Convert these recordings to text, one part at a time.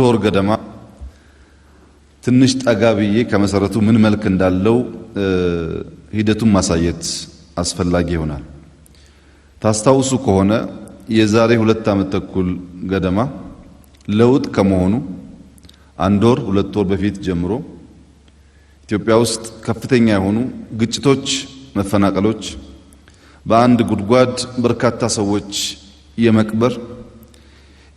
ወር ገደማ ትንሽ ጠጋ ብዬ ከመሰረቱ ምን መልክ እንዳለው ሂደቱን ማሳየት አስፈላጊ ይሆናል። ታስታውሱ ከሆነ የዛሬ 2 ዓመት ተኩል ገደማ ለውጥ ከመሆኑ 1 ወር 2 ወር በፊት ጀምሮ ኢትዮጵያ ውስጥ ከፍተኛ የሆኑ ግጭቶች፣ መፈናቀሎች፣ በአንድ ጉድጓድ በርካታ ሰዎች የመቅበር፣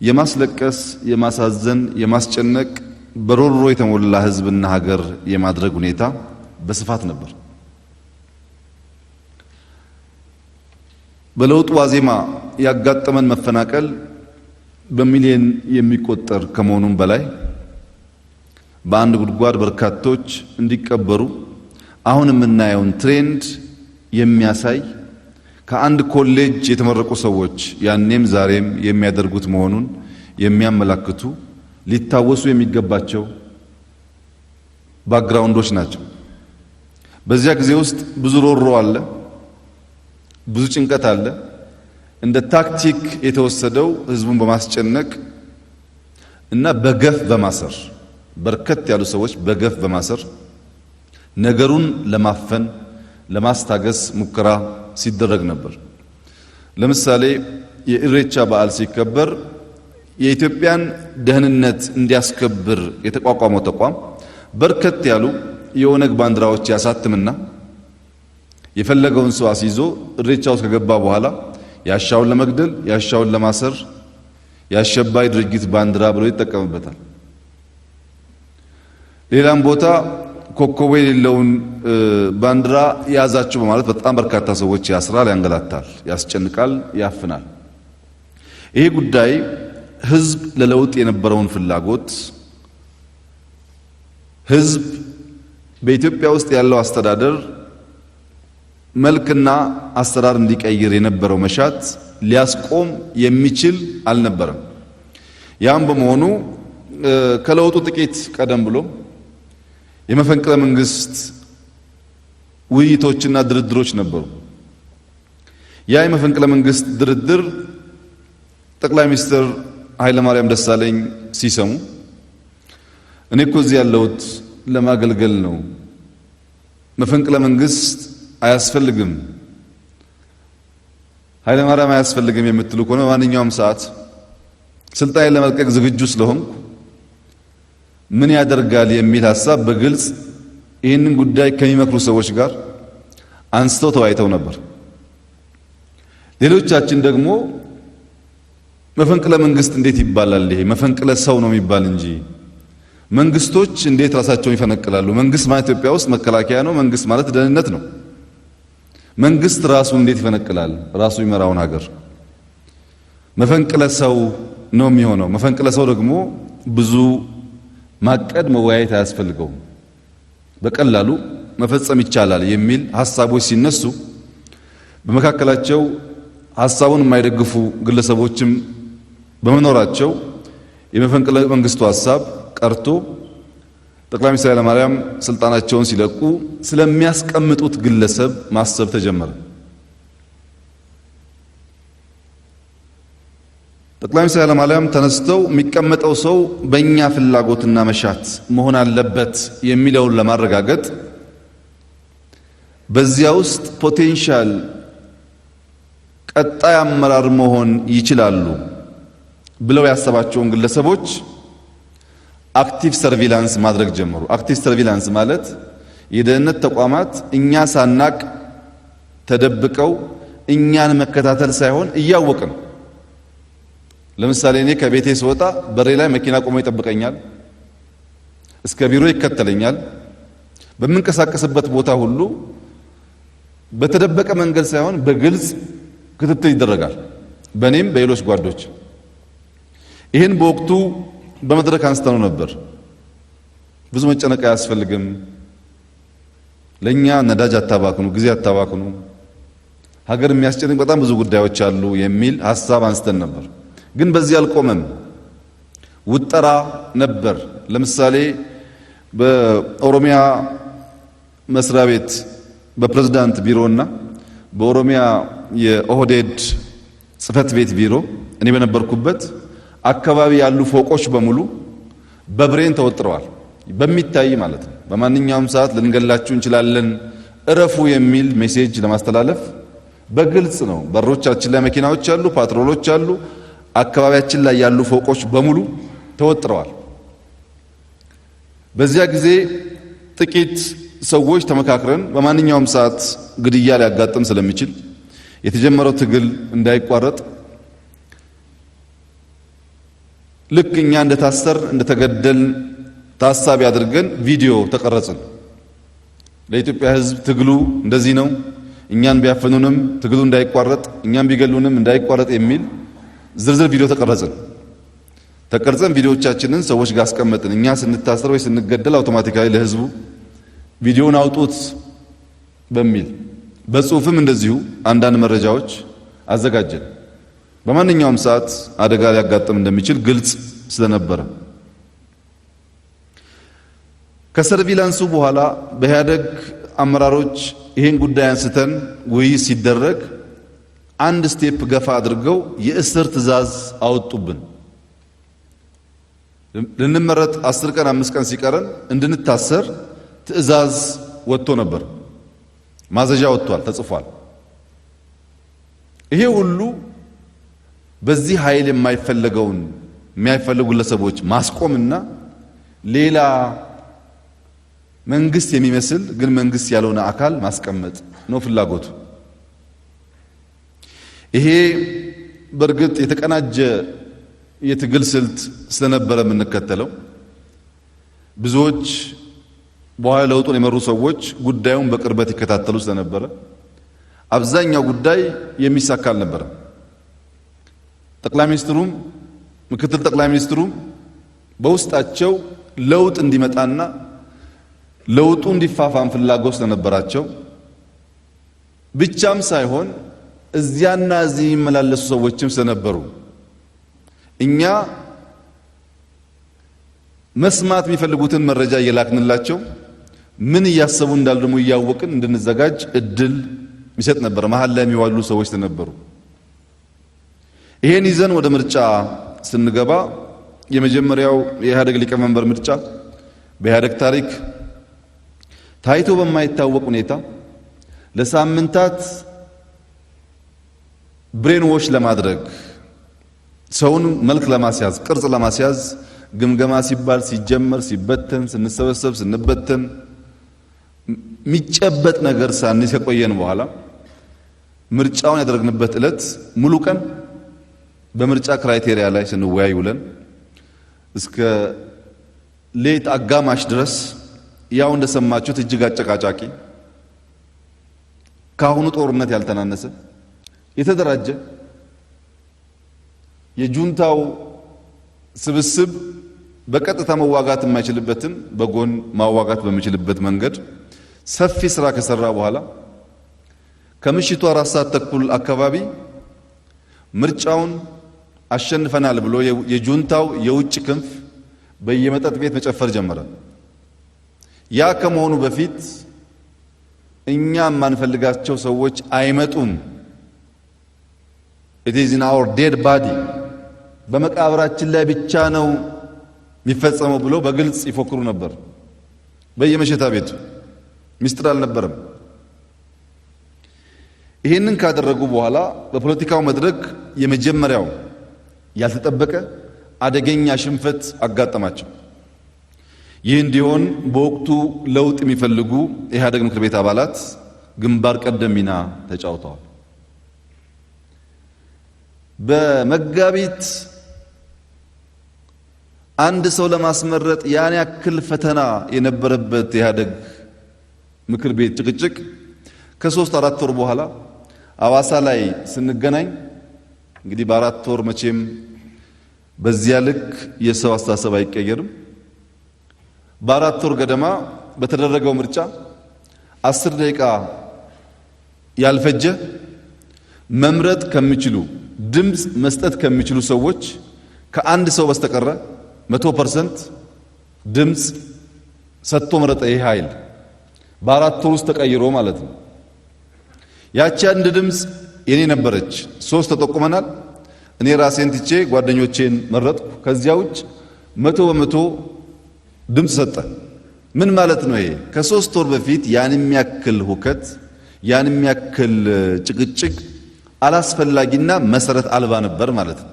የማስለቀስ፣ የማሳዘን፣ የማስጨነቅ በሮሮ የተሞላ ህዝብና ሀገር የማድረግ ሁኔታ በስፋት ነበር። በለውጥ ዋዜማ ያጋጠመን መፈናቀል በሚሊዮን የሚቆጠር ከመሆኑም በላይ በአንድ ጉድጓድ በርካቶች እንዲቀበሩ አሁን የምናየውን ትሬንድ የሚያሳይ ከአንድ ኮሌጅ የተመረቁ ሰዎች ያኔም ዛሬም የሚያደርጉት መሆኑን የሚያመላክቱ ሊታወሱ የሚገባቸው ባክግራውንዶች ናቸው። በዚያ ጊዜ ውስጥ ብዙ ሮሮ አለ፣ ብዙ ጭንቀት አለ። እንደ ታክቲክ የተወሰደው ህዝቡን በማስጨነቅ እና በገፍ በማሰር በርከት ያሉ ሰዎች በገፍ በማሰር ነገሩን ለማፈን ለማስታገስ ሙከራ ሲደረግ ነበር። ለምሳሌ የኢሬቻ በዓል ሲከበር የኢትዮጵያን ደህንነት እንዲያስከብር የተቋቋመው ተቋም በርከት ያሉ የኦነግ ባንዲራዎች ያሳትምና የፈለገውን ሰው አስይዞ ኢሬቻ ውስጥ ከገባ በኋላ ያሻውን ለመግደል ያሻውን ለማሰር የአሸባሪ ድርጅት ባንዲራ ብሎ ይጠቀምበታል። ሌላም ቦታ ኮከብ የሌለውን ባንዲራ ያዛችሁ በማለት በጣም በርካታ ሰዎች ያስራል፣ ያንገላታል፣ ያስጨንቃል፣ ያፍናል። ይሄ ጉዳይ ህዝብ ለለውጥ የነበረውን ፍላጎት፣ ህዝብ በኢትዮጵያ ውስጥ ያለው አስተዳደር መልክና አሰራር እንዲቀይር የነበረው መሻት ሊያስቆም የሚችል አልነበረም። ያም በመሆኑ ከለውጡ ጥቂት ቀደም ብሎ የመፈንቅለ መንግስት ውይይቶችና ድርድሮች ነበሩ። ያ የመፈንቅለ መንግስት ድርድር ጠቅላይ ሚኒስትር ኃይለ ማርያም ደሳለኝ ሲሰሙ እኔ እኮ እዚህ ያለሁት ለማገልገል ነው፣ መፈንቅለ መንግስት አያስፈልግም፣ ኃይለ ማርያም አያስፈልግም የምትሉ ከሆነ በማንኛውም ሰዓት ስልጣኔን ለመልቀቅ ዝግጁ ስለሆንኩ ምን ያደርጋል የሚል ሐሳብ በግልጽ ይህንን ጉዳይ ከሚመክሩ ሰዎች ጋር አንስተው ተወያይተው ነበር። ሌሎቻችን ደግሞ መፈንቅለ መንግስት እንዴት ይባላል? ይሄ መፈንቅለ ሰው ነው የሚባል እንጂ መንግስቶች እንዴት ራሳቸውን ይፈነቅላሉ? መንግስት ማለት ኢትዮጵያ ውስጥ መከላከያ ነው። መንግስት ማለት ደህንነት ነው። መንግስት ራሱ እንዴት ይፈነቅላል? ራሱ ይመራውን ሀገር መፈንቅለ ሰው ነው የሚሆነው። መፈንቅለ ሰው ደግሞ ብዙ ማቀድ መወያየት አያስፈልገውም፣ በቀላሉ መፈጸም ይቻላል የሚል ሐሳቦች ሲነሱ በመካከላቸው ሐሳቡን የማይደግፉ ግለሰቦችም በመኖራቸው የመፈንቅለ መንግስቱ ሐሳብ ቀርቶ ጠቅላይ ሚኒስትር ኃይለ ማርያም ስልጣናቸውን ሲለቁ ስለሚያስቀምጡት ግለሰብ ማሰብ ተጀመረ። ጠቅላይ ሚኒስትር ኃይለ ማርያም ተነስተው የሚቀመጠው ሰው በእኛ ፍላጎትና መሻት መሆን አለበት የሚለውን ለማረጋገጥ በዚያ ውስጥ ፖቴንሻል ቀጣይ አመራር መሆን ይችላሉ ብለው ያሰባቸውን ግለሰቦች አክቲቭ ሰርቪላንስ ማድረግ ጀመሩ። አክቲቭ ሰርቪላንስ ማለት የደህንነት ተቋማት እኛ ሳናቅ ተደብቀው እኛን መከታተል ሳይሆን እያወቅን፣ ለምሳሌ እኔ ከቤቴ ስወጣ በሬ ላይ መኪና ቆሞ ይጠብቀኛል፣ እስከ ቢሮ ይከተለኛል። በምንቀሳቀስበት ቦታ ሁሉ በተደበቀ መንገድ ሳይሆን በግልጽ ክትትል ይደረጋል፣ በእኔም በሌሎች ጓዶች። ይህን በወቅቱ በመድረክ አንስተነው ነበር። ብዙ መጨነቅ አያስፈልግም፣ ለኛ ነዳጅ አታባክኑ፣ ጊዜ አታባክኑ፣ ሀገር የሚያስጨንቅ በጣም ብዙ ጉዳዮች አሉ የሚል ሐሳብ አንስተን ነበር። ግን በዚህ አልቆመም። ውጠራ ነበር። ለምሳሌ በኦሮሚያ መስሪያ ቤት በፕሬዝዳንት ቢሮና በኦሮሚያ የኦህዴድ ጽህፈት ቤት ቢሮ እኔ በነበርኩበት አካባቢ ያሉ ፎቆች በሙሉ በብሬን ተወጥረዋል። በሚታይ ማለት ነው። በማንኛውም ሰዓት ልንገላችሁ እንችላለን እረፉ የሚል ሜሴጅ ለማስተላለፍ በግልጽ ነው። በሮቻችን ላይ መኪናዎች አሉ፣ ፓትሮሎች አሉ። አካባቢያችን ላይ ያሉ ፎቆች በሙሉ ተወጥረዋል። በዚያ ጊዜ ጥቂት ሰዎች ተመካክረን በማንኛውም ሰዓት ግድያ ሊያጋጥም ስለሚችል የተጀመረው ትግል እንዳይቋረጥ ልክ እኛ እንደታሰር እንደተገደል ታሳቢ አድርገን ቪዲዮ ተቀረጽን። ለኢትዮጵያ ሕዝብ ትግሉ እንደዚህ ነው፣ እኛን ቢያፈኑንም ትግሉ እንዳይቋረጥ፣ እኛን ቢገሉንም እንዳይቋረጥ የሚል ዝርዝር ቪዲዮ ተቀረጽን። ተቀርጸን ቪዲዮዎቻችንን ሰዎች ጋር አስቀመጥን። እኛ ስንታሰር ወይ ስንገደል አውቶማቲካሊ ለሕዝቡ ቪዲዮውን አውጡት በሚል በጽሁፍም እንደዚሁ አንዳንድ መረጃዎች አዘጋጀን። በማንኛውም ሰዓት አደጋ ሊያጋጥም እንደሚችል ግልጽ ስለነበረ ከሰርቪላንሱ በኋላ በኢህአደግ አመራሮች ይህን ጉዳይ አንስተን ውይይት ሲደረግ አንድ ስቴፕ ገፋ አድርገው የእስር ትዕዛዝ አወጡብን። ልንመረጥ 10 ቀን 5 ቀን ሲቀረን እንድንታሰር ትዕዛዝ ወጥቶ ነበር። ማዘዣ ወጥቷል፣ ተጽፏል። ይሄ ሁሉ በዚህ ኃይል የማይፈልገውን የሚያፈልጉ ግለሰቦች ማስቆምና ሌላ መንግስት የሚመስል ግን መንግስት ያልሆነ አካል ማስቀመጥ ነው ፍላጎቱ። ይሄ በእርግጥ የተቀናጀ የትግል ስልት ስለነበረ የምንከተለው ብዙዎች በኋላ ለውጡን የመሩ ሰዎች ጉዳዩን በቅርበት ይከታተሉ ስለነበረ አብዛኛው ጉዳይ የሚሳካ አልነበረም። ጠቅላይ ሚኒስትሩም ምክትል ጠቅላይ ሚኒስትሩም በውስጣቸው ለውጥ እንዲመጣና ለውጡ እንዲፋፋም ፍላጎት ስለነበራቸው ብቻም ሳይሆን እዚያና እዚህ የሚመላለሱ ሰዎችም ስለነበሩ እኛ መስማት የሚፈልጉትን መረጃ እየላክንላቸው ምን እያሰቡ እንዳሉ ደግሞ እያወቅን እንድንዘጋጅ እድል የሚሰጥ ነበር። መሀል ላይ የሚዋሉ ሰዎች ስለነበሩ ይሄን ይዘን ወደ ምርጫ ስንገባ የመጀመሪያው የኢህአደግ ሊቀመንበር ምርጫ በኢህአደግ ታሪክ ታይቶ በማይታወቅ ሁኔታ ለሳምንታት ብሬን ዎሽ ለማድረግ ሰውን መልክ ለማስያዝ ቅርጽ ለማስያዝ ግምገማ ሲባል ሲጀመር ሲበተን ስንሰበሰብ ስንበተን የሚጨበጥ ነገር ሳንይዝ ከቆየን በኋላ ምርጫውን ያደረግንበት ዕለት ሙሉ ቀን በምርጫ ክራይቴሪያ ላይ ስንወያይ ውለን እስከ ሌት አጋማሽ ድረስ ያው እንደሰማችሁት እጅግ አጨቃጫቂ ካሁኑ ጦርነት ያልተናነሰ የተደራጀ የጁንታው ስብስብ በቀጥታ መዋጋት የማይችልበትን በጎን ማዋጋት በሚችልበት መንገድ ሰፊ ስራ ከሰራ በኋላ ከምሽቱ 4 ሰዓት ተኩል አካባቢ ምርጫውን አሸንፈናል ብሎ የጁንታው የውጭ ክንፍ በየመጠጥ ቤት መጨፈር ጀመረ። ያ ከመሆኑ በፊት እኛ የማንፈልጋቸው ሰዎች አይመጡም፣ it is in our dead body በመቃብራችን ላይ ብቻ ነው የሚፈጸመው ብሎ በግልጽ ይፎክሩ ነበር። በየመሸታ ቤቱ ሚስጥር አልነበረም። ይህንን ካደረጉ በኋላ በፖለቲካው መድረክ የመጀመሪያው ያልተጠበቀ አደገኛ ሽንፈት አጋጠማቸው። ይህ እንዲሆን በወቅቱ ለውጥ የሚፈልጉ የኢህአደግ ምክር ቤት አባላት ግንባር ቀደም ሚና ተጫውተዋል። በመጋቢት አንድ ሰው ለማስመረጥ ያን ያክል ፈተና የነበረበት የኢህአደግ ምክር ቤት ጭቅጭቅ ከ3-4 ወር በኋላ አዋሳ ላይ ስንገናኝ እንግዲህ በ4 ወር መቼም በዚያ ልክ የሰው አስተሳሰብ አይቀየርም። በ4 ወር ገደማ በተደረገው ምርጫ 10 ደቂቃ ያልፈጀ መምረጥ ከሚችሉ ድምፅ መስጠት ከሚችሉ ሰዎች ከአንድ ሰው በስተቀረ 100% ድምፅ ሰጥቶ መረጠ። ይህ ኃይል በ4 ወር ውስጥ ተቀይሮ ማለት ነው። ያቺ አንድ ድምፅ የኔ ነበረች። 3 ተጠቁመናል። እኔ ራሴን ትቼ ጓደኞቼን መረጥኩ። ከዚያ ውጭ 100% ድምፅ ሰጠ። ምን ማለት ነው ይሄ? ከ3 ወር በፊት ያን የሚያክል ሁከት ያን የሚያክል ጭቅጭቅ አላስፈላጊና መሰረት አልባ ነበር ማለት ነው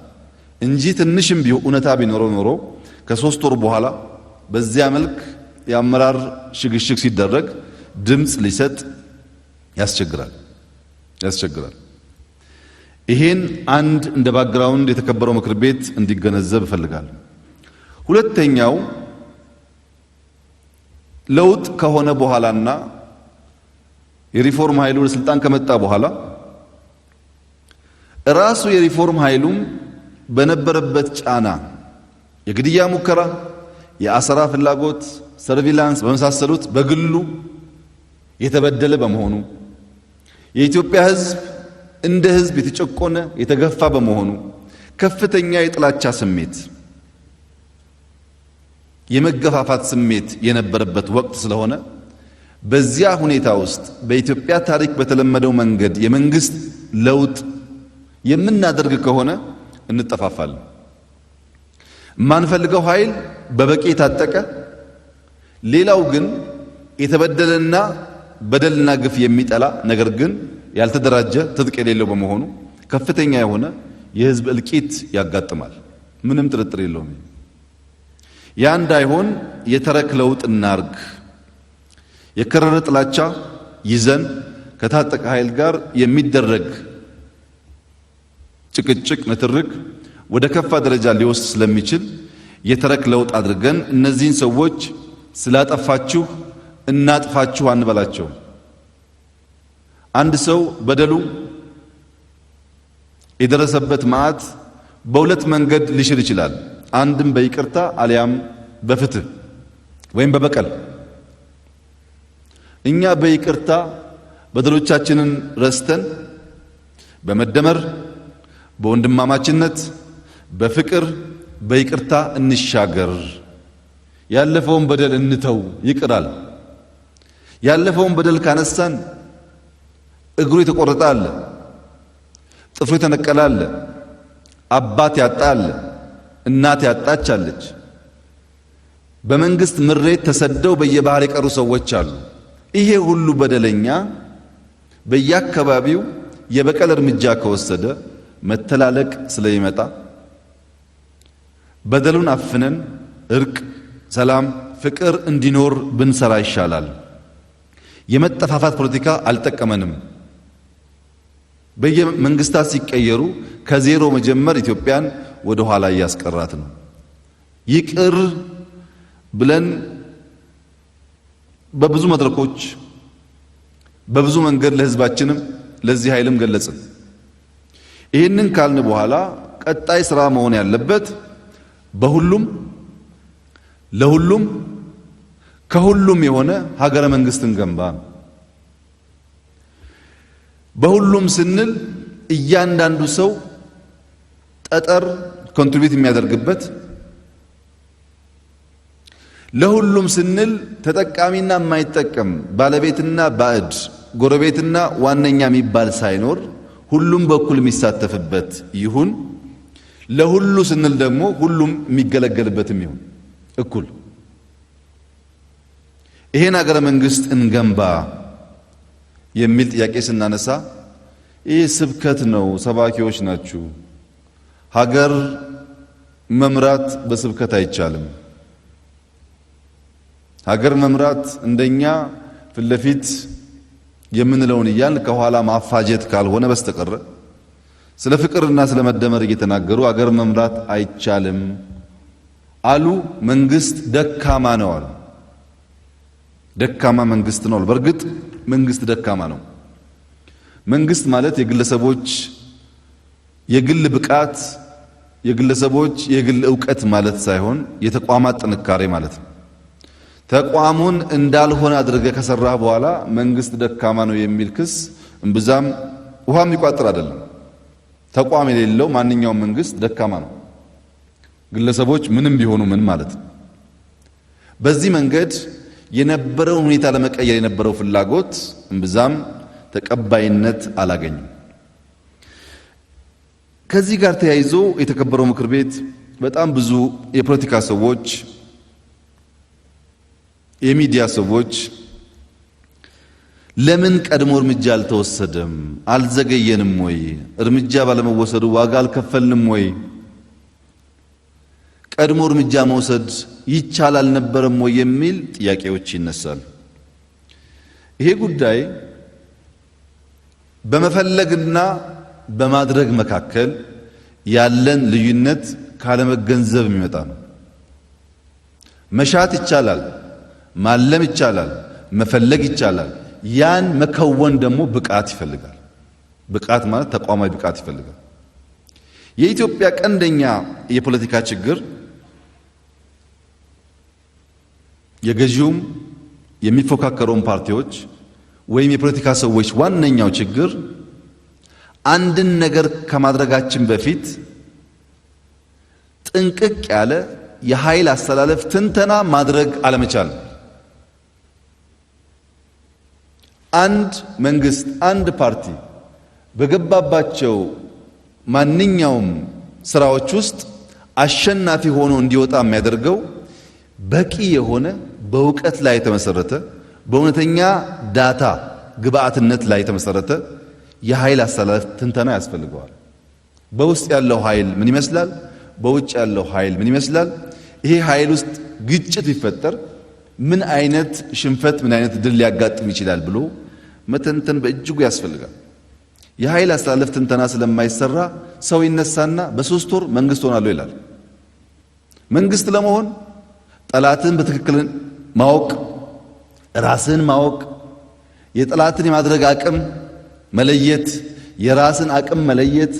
እንጂ ትንሽም ቢሆን እውነታ ቢኖረው ኖሮ ከ3 ወር በኋላ በዚያ መልክ የአመራር ሽግሽግ ሲደረግ ድምፅ ሊሰጥ ያስቸግራል። ይሄን አንድ እንደ ባክግራውንድ የተከበረው ምክር ቤት እንዲገነዘብ እፈልጋለሁ። ሁለተኛው ለውጥ ከሆነ በኋላና የሪፎርም ኃይሉ ወደ ስልጣን ከመጣ በኋላ ራሱ የሪፎርም ኃይሉም በነበረበት ጫና የግድያ ሙከራ፣ የአሰራ ፍላጎት፣ ሰርቪላንስ በመሳሰሉት በግሉ የተበደለ በመሆኑ የኢትዮጵያ ሕዝብ እንደ ሕዝብ የተጨቆነ የተገፋ በመሆኑ ከፍተኛ የጥላቻ ስሜት የመገፋፋት ስሜት የነበረበት ወቅት ስለሆነ በዚያ ሁኔታ ውስጥ በኢትዮጵያ ታሪክ በተለመደው መንገድ የመንግስት ለውጥ የምናደርግ ከሆነ እንጠፋፋለን። የማንፈልገው ኃይል በበቂ የታጠቀ ሌላው ግን የተበደለና በደልና ግፍ የሚጠላ ነገር ግን ያልተደራጀ ትጥቅ የሌለው በመሆኑ ከፍተኛ የሆነ የህዝብ እልቂት ያጋጥማል። ምንም ጥርጥር የለውም። ያ እንዳይሆን የተረክ ለውጥ እናርግ። የከረረ ጥላቻ ይዘን ከታጠቀ ኃይል ጋር የሚደረግ ጭቅጭቅ፣ ንትርክ ወደ ከፋ ደረጃ ሊወስድ ስለሚችል የተረክ ለውጥ አድርገን እነዚህን ሰዎች ስላጠፋችሁ እናጥፋችሁ አንበላቸው። አንድ ሰው በደሉ የደረሰበት መዓት በሁለት መንገድ ሊሽር ይችላል። አንድም በይቅርታ አሊያም በፍትህ ወይም በበቀል። እኛ በይቅርታ በደሎቻችንን ረስተን በመደመር በወንድማማችነት በፍቅር በይቅርታ እንሻገር። ያለፈውን በደል እንተው፣ ይቅራል። ያለፈውን በደል ካነሳን እግሩ የተቆረጠ አለ፣ ጥፍሩ የተነቀለ አለ፣ አባት ያጣ አለ፣ እናት ያጣች አለች። በመንግስት ምሬት ተሰደው በየባህር የቀሩ ሰዎች አሉ። ይሄ ሁሉ በደለኛ በየአካባቢው የበቀል እርምጃ ከወሰደ መተላለቅ ስለሚመጣ በደሉን አፍነን እርቅ፣ ሰላም፣ ፍቅር እንዲኖር ብንሰራ ይሻላል። የመጠፋፋት ፖለቲካ አልጠቀመንም። በየመንግስታት ሲቀየሩ ከዜሮ መጀመር ኢትዮጵያን ወደ ኋላ እያስቀራት ነው። ይቅር ብለን በብዙ መድረኮች በብዙ መንገድ ለህዝባችንም ለዚህ ኃይልም ገለጽን። ይህንን ካልን በኋላ ቀጣይ ስራ መሆን ያለበት በሁሉም ለሁሉም ከሁሉም የሆነ ሀገረ መንግስትን ገንባ። በሁሉም ስንል እያንዳንዱ ሰው ጠጠር ኮንትሪቢዩት የሚያደርግበት፣ ለሁሉም ስንል ተጠቃሚና የማይጠቀም ባለቤትና ባዕድ ጎረቤትና ዋነኛ የሚባል ሳይኖር ሁሉም በኩል የሚሳተፍበት ይሁን። ለሁሉ ስንል ደግሞ ሁሉም የሚገለገልበትም ይሁን እኩል። ይሄን ሀገረ መንግስት እንገንባ የሚል ጥያቄ ስናነሳ ይህ ስብከት ነው፣ ሰባኪዎች ናችሁ። ሀገር መምራት በስብከት አይቻልም። ሀገር መምራት እንደኛ ፊት ለፊት የምንለውን እያልን ከኋላ ማፋጀት ካልሆነ በስተቀር ስለ ፍቅርና ስለ መደመር እየተናገሩ ሀገር መምራት አይቻልም አሉ። መንግስት ደካማ ነው አሉ። ደካማ መንግስት ነው። በእርግጥ መንግስት ደካማ ነው። መንግስት ማለት የግለሰቦች የግል ብቃት፣ የግለሰቦች የግል ዕውቀት ማለት ሳይሆን የተቋማት ጥንካሬ ማለት ነው። ተቋሙን እንዳልሆነ አድርገህ ከሰራህ በኋላ መንግስት ደካማ ነው የሚል ክስ እምብዛም ውሃ የሚቋጥር አይደለም። ተቋም የሌለው ማንኛውም መንግስት ደካማ ነው። ግለሰቦች ምንም ቢሆኑ ምን ማለት ነው። በዚህ መንገድ የነበረውን ሁኔታ ለመቀየር የነበረው ፍላጎት እምብዛም ተቀባይነት አላገኘም። ከዚህ ጋር ተያይዞ የተከበረው ምክር ቤት በጣም ብዙ የፖለቲካ ሰዎች የሚዲያ ሰዎች ለምን ቀድሞ እርምጃ አልተወሰደም? አልዘገየንም ወይ? እርምጃ ባለመወሰዱ ዋጋ አልከፈልንም ወይ? ቀድሞ እርምጃ መውሰድ ይቻል አልነበረም ወይ የሚል ጥያቄዎች ይነሳሉ። ይሄ ጉዳይ በመፈለግና በማድረግ መካከል ያለን ልዩነት ካለመገንዘብ የሚመጣ ነው። መሻት ይቻላል፣ ማለም ይቻላል፣ መፈለግ ይቻላል። ያን መከወን ደግሞ ብቃት ይፈልጋል። ብቃት ማለት ተቋማዊ ብቃት ይፈልጋል። የኢትዮጵያ ቀንደኛ የፖለቲካ ችግር የገዢውም የሚፎካከሩን ፓርቲዎች ወይም የፖለቲካ ሰዎች ዋነኛው ችግር አንድን ነገር ከማድረጋችን በፊት ጥንቅቅ ያለ የኃይል አስተላለፍ ትንተና ማድረግ አለመቻል። አንድ መንግስት፣ አንድ ፓርቲ በገባባቸው ማንኛውም ስራዎች ውስጥ አሸናፊ ሆኖ እንዲወጣ የሚያደርገው በቂ የሆነ በእውቀት ላይ የተመሰረተ በእውነተኛ ዳታ ግብአትነት ላይ የተመሰረተ የኃይል አስተላለፍ ትንተና ያስፈልገዋል። በውስጥ ያለው ኃይል ምን ይመስላል? በውጭ ያለው ኃይል ምን ይመስላል? ይሄ ኃይል ውስጥ ግጭት ቢፈጠር ምን አይነት ሽንፈት፣ ምን አይነት ድል ሊያጋጥም ይችላል ብሎ መተንተን በእጅጉ ያስፈልጋል። የኃይል አስተላለፍ ትንተና ስለማይሰራ ሰው ይነሳና በ3 ወር መንግስት ሆናለሁ ይላል። መንግስት ለመሆን ጠላትን በትክክል ማወቅ፣ ራስን ማወቅ፣ የጠላትን የማድረግ አቅም መለየት፣ የራስን አቅም መለየት፣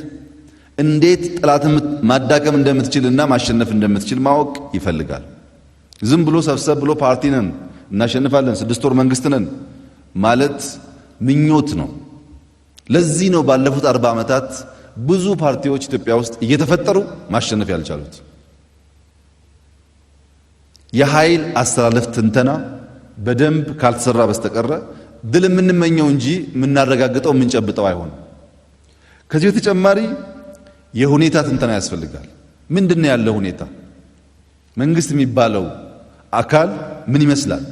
እንዴት ጠላትን ማዳከም እንደምትችልና ማሸነፍ እንደምትችል ማወቅ ይፈልጋል። ዝም ብሎ ሰብሰብ ብሎ ፓርቲ ነን እናሸንፋለን 6 ወር መንግስት ነን ማለት ምኞት ነው። ለዚህ ነው ባለፉት 40 ዓመታት ብዙ ፓርቲዎች ኢትዮጵያ ውስጥ እየተፈጠሩ ማሸነፍ ያልቻሉት። የኃይል አስተላለፍ ትንተና በደንብ ካልተሰራ በስተቀረ ድል የምንመኘው እንጂ የምናረጋግጠው የምንጨብጠው አይሆንም። ከዚህ በተጨማሪ የሁኔታ ትንተና ያስፈልጋል። ምንድነው ያለው ሁኔታ? መንግስት የሚባለው አካል ምን ይመስላል?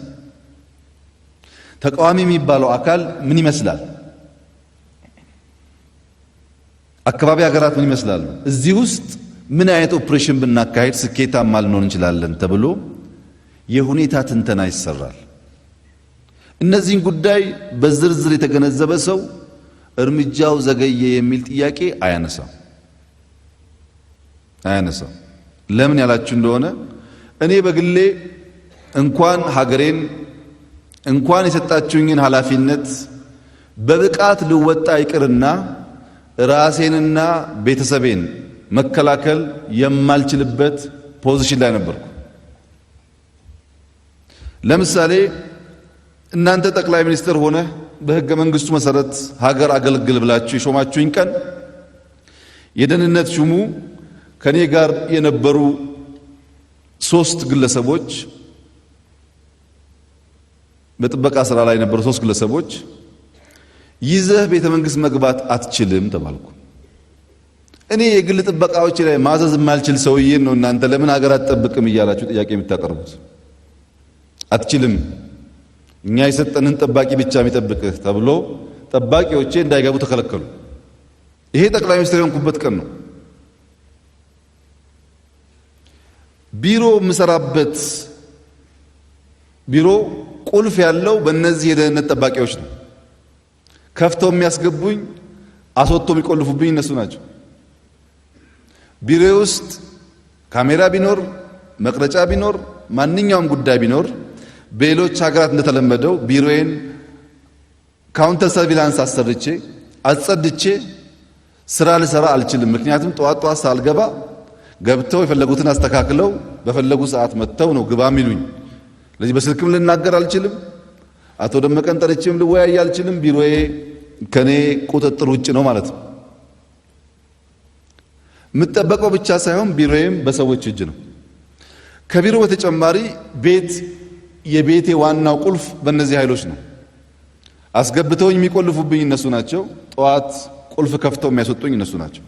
ተቃዋሚ የሚባለው አካል ምን ይመስላል? አካባቢ ሀገራት ምን ይመስላሉ? እዚህ ውስጥ ምን አይነት ኦፕሬሽን ብናካሄድ ስኬታማ ልንሆን እንችላለን ተብሎ የሁኔታ ትንተና ይሰራል። እነዚህን ጉዳይ በዝርዝር የተገነዘበ ሰው እርምጃው ዘገየ የሚል ጥያቄ አያነሳም። ለምን ያላችሁ እንደሆነ እኔ በግሌ እንኳን ሀገሬን እንኳን የሰጣችሁኝን ኃላፊነት በብቃት ልወጣ ይቅርና ራሴንና ቤተሰቤን መከላከል የማልችልበት ፖዚሽን ላይ ነበርኩ። ለምሳሌ እናንተ ጠቅላይ ሚኒስትር ሆነ በሕገ መንግስቱ መሰረት ሀገር አገልግል ብላችሁ የሾማችሁኝ ቀን የደህንነት ሹሙ ከኔ ጋር የነበሩ 3 ግለሰቦች በጥበቃ ስራ ላይ የነበሩ 3 ግለሰቦች ይዘህ ቤተ መንግስት መግባት አትችልም ተባልኩ። እኔ የግል ጥበቃዎች ላይ ማዘዝ የማልችል ሰውዬን ነው እናንተ ለምን ሀገር አትጠብቅም እያላችሁ ጥያቄ የምታቀርቡት? አትችልም፣ እኛ የሰጠንን ጠባቂ ብቻ የሚጠብቅህ ተብሎ ጠባቂዎቼ እንዳይገቡ ተከለከሉ። ይሄ ጠቅላይ ሚኒስትር የሆንኩበት ቀን ነው። ቢሮ የምሰራበት ቢሮ ቁልፍ ያለው በእነዚህ የደህንነት ጠባቂዎች ነው። ከፍተው የሚያስገቡኝ አስወጥተው የሚቆልፉብኝ እነሱ ናቸው። ቢሮ ውስጥ ካሜራ ቢኖር መቅረጫ ቢኖር ማንኛውም ጉዳይ ቢኖር በሌሎች ሀገራት እንደተለመደው ቢሮዬን ካውንተር ሰርቪላንስ አሰርቼ አጸድቼ ስራ ልሰራ አልችልም። ምክንያቱም ጠዋት ሳልገባ ገብተው የፈለጉትን አስተካክለው በፈለጉ ሰዓት መጥተው ነው ግባ የሚሉኝ። ለዚህ በስልክም ልናገር አልችልም። አቶ ደመቀን ጠርቼም ልወያይ አልችልም። ቢሮዬ ከኔ ቁጥጥር ውጭ ነው ማለት ነው። የምጠበቀው ብቻ ሳይሆን ቢሮዬም በሰዎች እጅ ነው። ከቢሮ በተጨማሪ የቤቴ ዋናው ቁልፍ በእነዚህ ኃይሎች ነው። አስገብተውኝ የሚቆልፉብኝ እነሱ ናቸው። ጠዋት ቁልፍ ከፍተው የሚያስወጡኝ እነሱ ናቸው።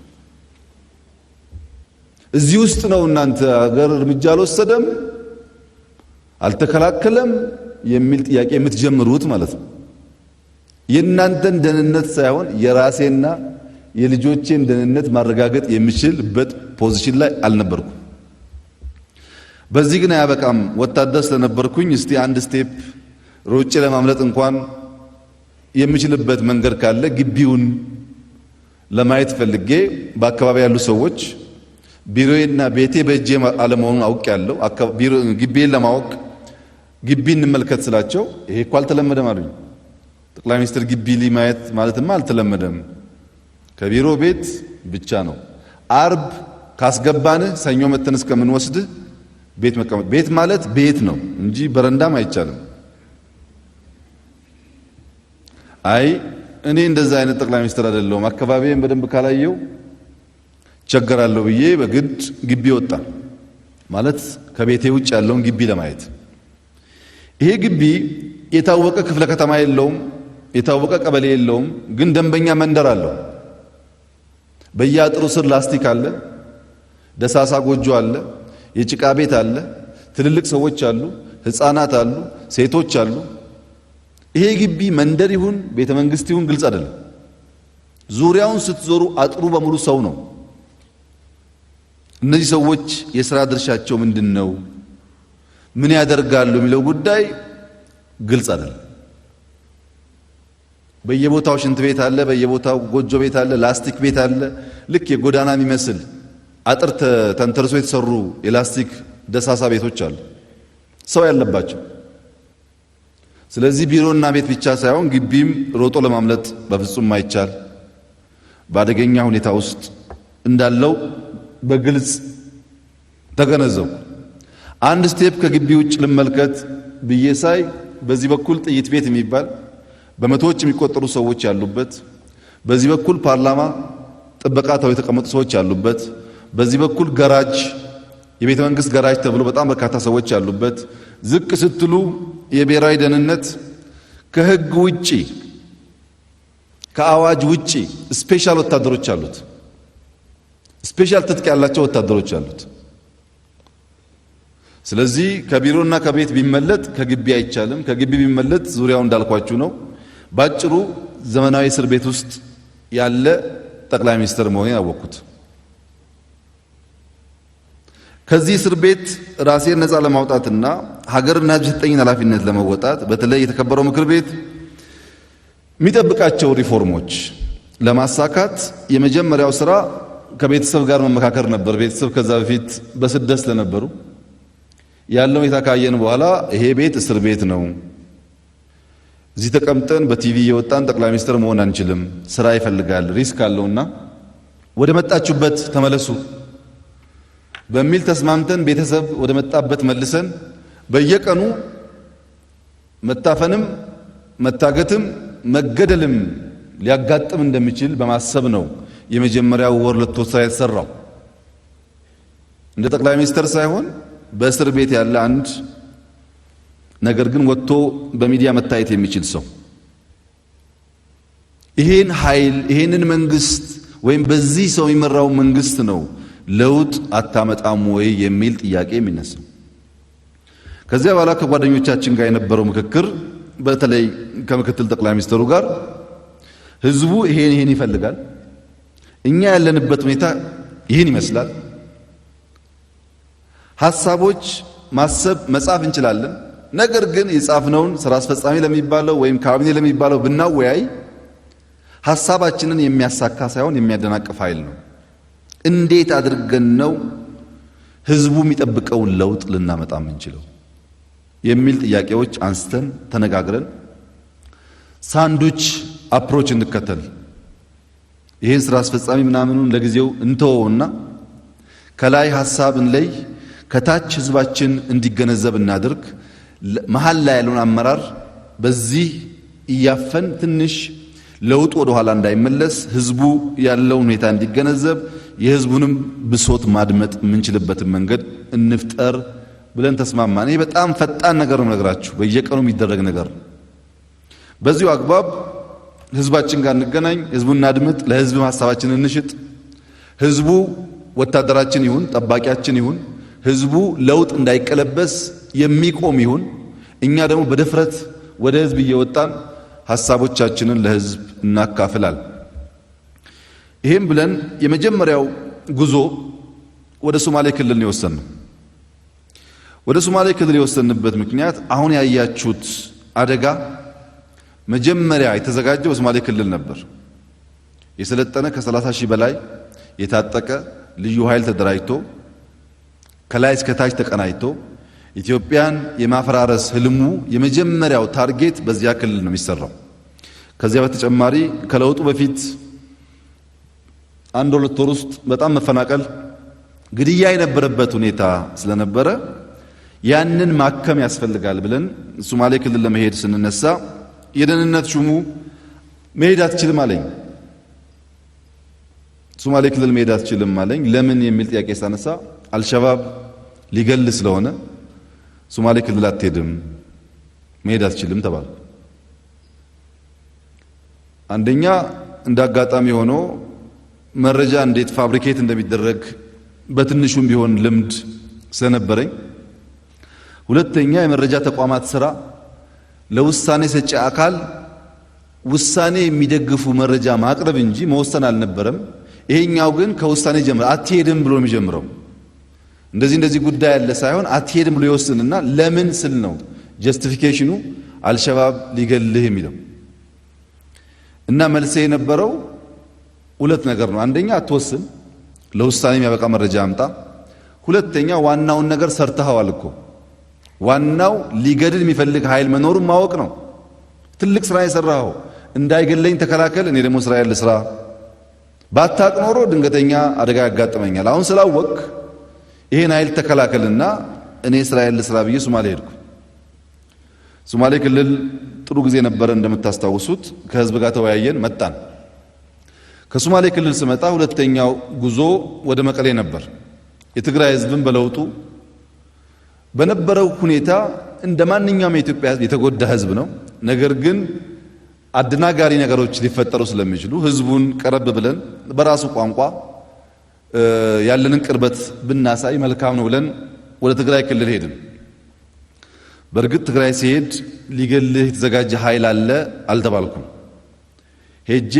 እዚህ ውስጥ ነው እናንተ ሀገር እርምጃ አልወሰደም አልተከላከለም የሚል ጥያቄ የምትጀምሩት ማለት ነው። የእናንተን ደህንነት ሳይሆን የራሴና የልጆቼን ደህንነት ማረጋገጥ የሚችልበት ፖዚሽን ላይ አልነበርኩም። በዚህ ግን አያበቃም። ወታደር ስለነበርኩኝ እስቲ አንድ ስቴፕ ሮጬ ለማምለጥ እንኳን የሚችልበት መንገድ ካለ ግቢውን ለማየት ፈልጌ በአካባቢ ያሉ ሰዎች ቢሮዬና ቤቴ በእጄ አለመሆኑን አውቄያለሁ። ግቢዬን ለማወቅ ግቢ እንመልከት ስላቸው ይሄ እኮ አልተለመደም አሉኝ። ጠቅላይ ሚኒስትር ግቢ ማየት ማለትማ አልተለመደም፣ ከቢሮ ቤት ብቻ ነው። አርብ ካስገባንህ ሰኞ መተን እስከምንወስድህ ቤት መቀመጥ። ቤት ማለት ቤት ነው እንጂ በረንዳም አይቻልም። አይ እኔ እንደዛ አይነት ጠቅላይ ሚኒስትር አይደለሁም፣ አካባቢዬን በደንብ ካላየው ቸገራለሁ ብዬ በግድ ግቢ ወጣ ማለት ከቤቴ ውጭ ያለውን ግቢ ለማየት። ይሄ ግቢ የታወቀ ክፍለ ከተማ የለውም፣ የታወቀ ቀበሌ የለውም፣ ግን ደንበኛ መንደር አለው። በየአጥሩ ስር ላስቲክ አለ፣ ደሳሳ ጎጆ አለ፣ የጭቃ ቤት አለ፣ ትልልቅ ሰዎች አሉ፣ ህፃናት አሉ፣ ሴቶች አሉ። ይሄ ግቢ መንደር ይሁን ቤተ መንግስት ይሁን ግልጽ አይደለም። ዙሪያውን ስትዞሩ አጥሩ በሙሉ ሰው ነው። እነዚህ ሰዎች የሥራ ድርሻቸው ምንድነው? ምን ያደርጋሉ የሚለው ጉዳይ ግልጽ አይደለም። በየቦታው ሽንት ቤት አለ፣ በየቦታው ጎጆ ቤት አለ፣ ላስቲክ ቤት አለ። ልክ የጎዳና የሚመስል አጥር ተንተርሶ የተሰሩ የላስቲክ ደሳሳ ቤቶች አሉ፣ ሰው ያለባቸው። ስለዚህ ቢሮና ቤት ብቻ ሳይሆን ግቢም ሮጦ ለማምለጥ በፍጹም ማይቻል በአደገኛ ሁኔታ ውስጥ እንዳለው በግልጽ ተገነዘቡ። አንድ ስቴፕ ከግቢ ውጭ ልመልከት ብዬ ሳይ በዚህ በኩል ጥይት ቤት የሚባል በመቶዎች የሚቆጠሩ ሰዎች ያሉበት፣ በዚህ በኩል ፓርላማ ጥበቃ ተው የተቀመጡ ሰዎች ያሉበት፣ በዚህ በኩል ገራጅ የቤተ መንግስት ገራጅ ተብሎ በጣም በርካታ ሰዎች ያሉበት፣ ዝቅ ስትሉ የብሔራዊ ደህንነት ከህግ ውጪ ከአዋጅ ውጪ ስፔሻል ወታደሮች አሉት። ስፔሻል ትጥቅ ያላቸው ወታደሮች አሉት። ስለዚህ ከቢሮና ከቤት ቢመለጥ ከግቢ አይቻልም። ከግቢ ቢመለጥ ዙሪያው እንዳልኳችሁ ነው። ባጭሩ ዘመናዊ እስር ቤት ውስጥ ያለ ጠቅላይ ሚኒስትር መሆኔን ያወቅኩት። ከዚህ እስር ቤት ራሴን ነፃ ለማውጣትና ሀገርና ሕዝብ የሰጠኝን ኃላፊነት ለመወጣት በተለይ የተከበረው ምክር ቤት የሚጠብቃቸው ሪፎርሞች ለማሳካት የመጀመሪያው ስራ ከቤተሰብ ጋር መመካከር ነበር። ቤተሰብ ከዛ በፊት በስደት ስለነበሩ ያለው ሁኔታ ካየን በኋላ ይሄ ቤት እስር ቤት ነው፣ እዚህ ተቀምጠን በቲቪ የወጣን ጠቅላይ ሚኒስትር መሆን አንችልም፣ ስራ ይፈልጋል፣ ሪስክ አለውና ወደ መጣችሁበት ተመለሱ በሚል ተስማምተን ቤተሰብ ወደ መጣበት መልሰን በየቀኑ መታፈንም መታገትም መገደልም ሊያጋጥም እንደሚችል በማሰብ ነው የመጀመሪያው ወር ለተወሰነ ስራ የተሰራው። እንደ ጠቅላይ ሚኒስትር ሳይሆን በእስር ቤት ያለ አንድ ነገር ግን ወጥቶ በሚዲያ መታየት የሚችል ሰው ይሄን ኃይል ይሄንን መንግስት ወይም በዚህ ሰው የሚመራው መንግስት ነው ለውጥ አታመጣም ወይ የሚል ጥያቄ የሚነሳው። ከዚያ በኋላ ከጓደኞቻችን ጋር የነበረው ምክክር በተለይ ከምክትል ጠቅላይ ሚኒስትሩ ጋር ህዝቡ ይሄን ይፈልጋል፣ እኛ ያለንበት ሁኔታ ይሄን ይመስላል፣ ሐሳቦች ማሰብ መጻፍ እንችላለን። ነገር ግን የጻፍነውን ስራ አስፈጻሚ ለሚባለው ወይም ካቢኔ ለሚባለው ብናወያይ ሐሳባችንን የሚያሳካ ሳይሆን የሚያደናቅፍ ኃይል ነው። እንዴት አድርገን ነው ህዝቡ የሚጠብቀውን ለውጥ ልናመጣ የምንችለው የሚል ጥያቄዎች አንስተን ተነጋግረን ሳንዱች አፕሮች እንከተል። ይሄን ስራ አስፈጻሚ ምናምኑን ለጊዜው እንተወውና ከላይ ሐሳብን ላይ ከታች ህዝባችን እንዲገነዘብ እናድርግ። መሃል ላይ ያለውን አመራር በዚህ እያፈን ትንሽ ለውጥ ወደ ኋላ እንዳይመለስ ህዝቡ ያለውን ሁኔታ እንዲገነዘብ የህዝቡንም ብሶት ማድመጥ የምንችልበትን መንገድ እንፍጠር ብለን ተስማማን። ይሄ በጣም ፈጣን ነገር ነው ነገራችሁ፣ በየቀኑ የሚደረግ ነገር። በዚሁ አግባብ ህዝባችን ጋር እንገናኝ፣ ህዝቡን እናድምጥ፣ ለህዝብ ሐሳባችንን እንሽጥ። ህዝቡ ወታደራችን ይሁን ጠባቂያችን ይሁን ህዝቡ ለውጥ እንዳይቀለበስ የሚቆም ይሁን እኛ ደግሞ በድፍረት ወደ ህዝብ እየወጣን ሐሳቦቻችንን ለህዝብ እናካፍላል። ይሄም ብለን የመጀመሪያው ጉዞ ወደ ሶማሌ ክልል ነው የወሰንነው። ወደ ሶማሌ ክልል የወሰንበት ምክንያት አሁን ያያችሁት አደጋ መጀመሪያ የተዘጋጀው በሶማሌ ክልል ነበር። የሰለጠነ ከ30 ሺህ በላይ የታጠቀ ልዩ ኃይል ተደራጅቶ ከላይ እስከ ታች ተቀናጅቶ ኢትዮጵያን የማፈራረስ ህልሙ የመጀመሪያው ታርጌት በዚያ ክልል ነው የሚሰራው። ከዚያ በተጨማሪ ከለውጡ በፊት አንድ ሁለት ወር ውስጥ በጣም መፈናቀል፣ ግድያ የነበረበት ሁኔታ ስለነበረ ያንን ማከም ያስፈልጋል ብለን ሶማሌ ክልል ለመሄድ ስንነሳ የደህንነት ሹሙ መሄድ አትችልም አለኝ። ሶማሌ ክልል መሄድ አትችልም አለኝ። ለምን የሚል ጥያቄ ሳነሳ አልሸባብ ሊገል ስለሆነ ሶማሌ ክልል አትሄድም፣ መሄድ አትችልም ተባለ። አንደኛ እንዳጋጣሚ ሆኖ መረጃ እንዴት ፋብሪኬት እንደሚደረግ በትንሹም ቢሆን ልምድ ስለነበረኝ፣ ሁለተኛ የመረጃ ተቋማት ስራ ለውሳኔ ሰጪ አካል ውሳኔ የሚደግፉ መረጃ ማቅረብ እንጂ መወሰን አልነበረም። ይሄኛው ግን ከውሳኔ ጀምሮ አትሄድም ብሎ የሚጀምረው እንደዚህ ጉዳይ ያለ ሳይሆን አትሄድም ብሎ ይወስንና ለምን ስል ነው ጀስቲፊኬሽኑ አልሸባብ ሊገልህ የሚለው እና መልሴ የነበረው ሁለት ነገር ነው። አንደኛ አትወስን፣ ለውሳኔ የሚያበቃ መረጃ አምጣ። ሁለተኛ ዋናውን ነገር ሰርተኸዋል እኮ። ዋናው ሊገድል የሚፈልግ ኃይል መኖሩን ማወቅ ነው። ትልቅ ስራ የሰራኸው እንዳይገለኝ ተከላከል፣ እኔ ደግሞ ስራዬን ልስራ። ባታቅ ኖሮ ድንገተኛ አደጋ ያጋጥመኛል። አሁን ስላወቅ ይሄን ኃይል ተከላከልና እኔ ስራዬን ልስራ ብዬ ሶማሌ ሄድኩ። ሶማሌ ክልል ጥሩ ጊዜ ነበረ እንደምታስታውሱት። ከህዝብ ጋር ተወያየን፣ መጣን። ከሶማሌ ክልል ስመጣ ሁለተኛው ጉዞ ወደ መቀሌ ነበር። የትግራይ ህዝብን በለውጡ በነበረው ሁኔታ እንደ ማንኛውም የኢትዮጵያ ህዝብ የተጎዳ ህዝብ ነው። ነገር ግን አደናጋሪ ነገሮች ሊፈጠሩ ስለሚችሉ ህዝቡን ቀረብ ብለን በራሱ ቋንቋ ያለንን ቅርበት ብናሳይ መልካም ነው ብለን ወደ ትግራይ ክልል ሄድን። በእርግጥ ትግራይ ሲሄድ ሊገልህ የተዘጋጀ ኃይል አለ አልተባልኩም። ሄጄ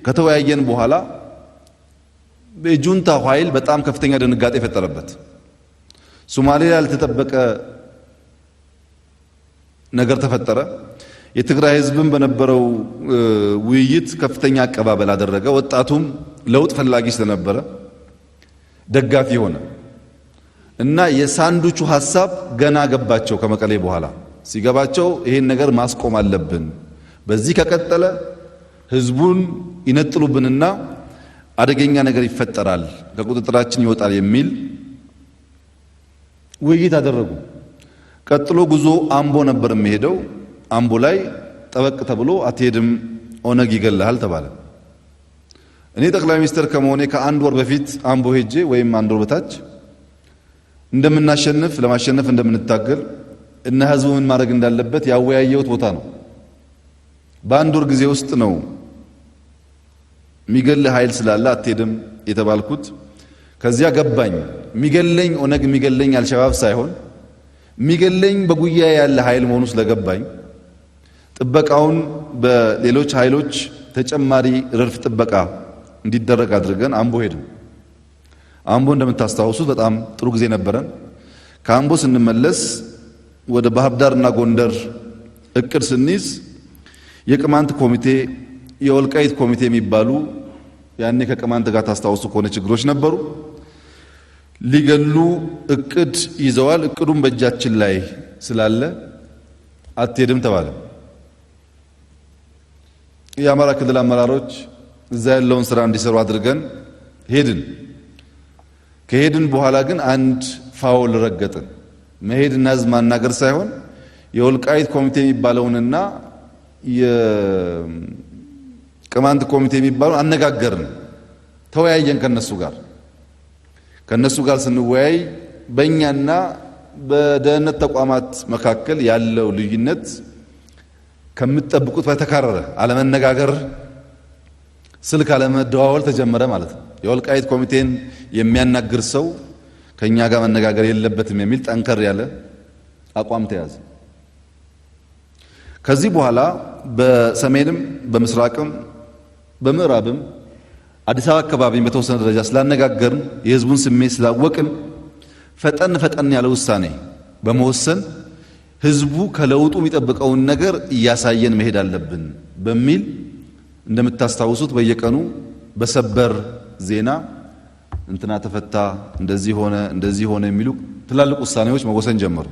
ከተወያየን በኋላ በጁንታ ኃይል በጣም ከፍተኛ ድንጋጤ ፈጠረበት። ሶማሌ ላይ ያልተጠበቀ ነገር ተፈጠረ። የትግራይ ህዝብም በነበረው ውይይት ከፍተኛ አቀባበል አደረገ። ወጣቱም ለውጥ ፈላጊ ስለነበረ ደጋፊ ሆነ እና የሳንዱቹ ሐሳብ ገና ገባቸው። ከመቀሌ በኋላ ሲገባቸው ይሄን ነገር ማስቆም አለብን፣ በዚህ ከቀጠለ ህዝቡን ይነጥሉብንና አደገኛ ነገር ይፈጠራል፣ ከቁጥጥራችን ይወጣል የሚል ውይይት አደረጉ። ቀጥሎ ጉዞ አምቦ ነበር የሚሄደው። አምቦ ላይ ጠበቅ ተብሎ አትሄድም ኦነግ ይገልሃል ተባለ። እኔ ጠቅላይ ሚኒስትር ከመሆኔ ከአንድ ወር በፊት አምቦ ሄጄ ወይም አንድ ወር በታች እንደምናሸንፍ ለማሸነፍ እንደምንታገል እና ህዝቡ ምን ማድረግ እንዳለበት ያወያየሁት ቦታ ነው። በአንድ ወር ጊዜ ውስጥ ነው የሚገል ኃይል ስላለ አትሄድም የተባልኩት። ከዚያ ገባኝ የሚገለኝ ኦነግ የሚገለኝ አልሸባብ ሳይሆን የሚገለኝ በጉያ ያለ ኃይል መሆኑ ስለገባኝ ጥበቃውን በሌሎች ኃይሎች ተጨማሪ ረድፍ ጥበቃ እንዲደረግ አድርገን አምቦ ሄድን። አምቦ እንደምታስታውሱት በጣም ጥሩ ጊዜ ነበረን። ከአምቦ ስንመለስ ወደ ባህር ዳርና ጎንደር እቅድ ስንይዝ የቅማንት ኮሚቴ፣ የወልቃይት ኮሚቴ የሚባሉ ያኔ ከቅማንት ጋር ታስታውሱ ከሆነ ችግሮች ነበሩ። ሊገሉ እቅድ ይዘዋል። እቅዱን በእጃችን ላይ ስላለ አትሄድም ተባለ። የአማራ ክልል አመራሮች እዛ ያለውን ስራ እንዲሰሩ አድርገን ሄድን። ከሄድን በኋላ ግን አንድ ፋውል ረገጥን። መሄድና ህዝብ ማናገር ሳይሆን የወልቃይት ኮሚቴ የሚባለውንና የቅማንት ኮሚቴ የሚባለውን አነጋገርን፣ ተወያየን ከነሱ ጋር ስንወያይ በእኛና በደህንነት ተቋማት መካከል ያለው ልዩነት ከምትጠብቁት በተካረረ አለመነጋገር፣ ስልክ አለመደዋወል ተጀመረ ማለት ነው። የወልቃይት ኮሚቴን የሚያናግር ሰው ከኛ ጋር መነጋገር የለበትም የሚል ጠንከር ያለ አቋም ተያዘ። ከዚህ በኋላ በሰሜንም በምስራቅም በምዕራብም አዲስ አበባ አካባቢ በተወሰነ ደረጃ ስላነጋገርን የህዝቡን ስሜት ስላወቅን ፈጠን ያለ ውሳኔ በመወሰን ህዝቡ ከለውጡ የሚጠብቀውን ነገር እያሳየን መሄድ አለብን በሚል እንደምታስታውሱት በየቀኑ በሰበር ዜና እንትና ተፈታ፣ እንደዚህ ሆነ የሚሉ ትላልቅ ውሳኔዎች መወሰን ጀመሩ።